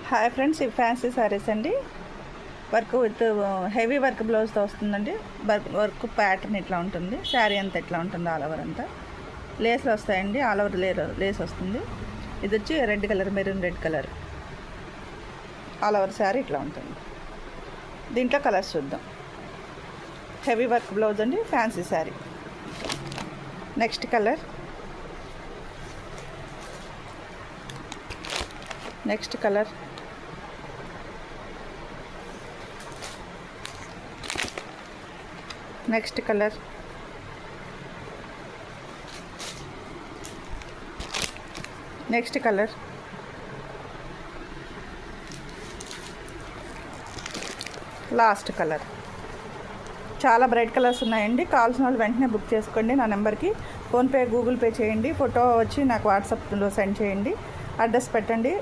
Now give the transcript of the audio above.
Hi friends, ఈ fancy saris అండి. Work with heavy work బ్లౌజ్తో వస్తుందండి. వర్క్ ప్యాటర్న్ ఇట్లా ఉంటుంది. శారీ అంతా ఇట్లా ఉంటుంది, ఆల్ ఓవర్ అంతా లేస్లు వస్తాయండి. ఆల్ ఓవర్ లేస్ వస్తుంది. ఇది వచ్చి red colour, maroon red colour all over sari ఇట్లా ఉంటుంది. దీంట్లో కలర్స్ చూద్దాం. హెవీ వర్క్ బ్లౌజ్ అండి, fancy sari. Next colour, next colour, next colour, next colour, last colour. చాలా బ్రైట్ కలర్స్ ఉన్నాయండి. కావాల్సిన వాళ్ళు వెంటనే బుక్ చేసుకోండి. నా నెంబర్కి ఫోన్పే, గూగుల్ పే చేయండి. ఫోటో వచ్చి నాకు వాట్సాప్లో సెండ్ చేయండి. అడ్రస్ పెట్టండి.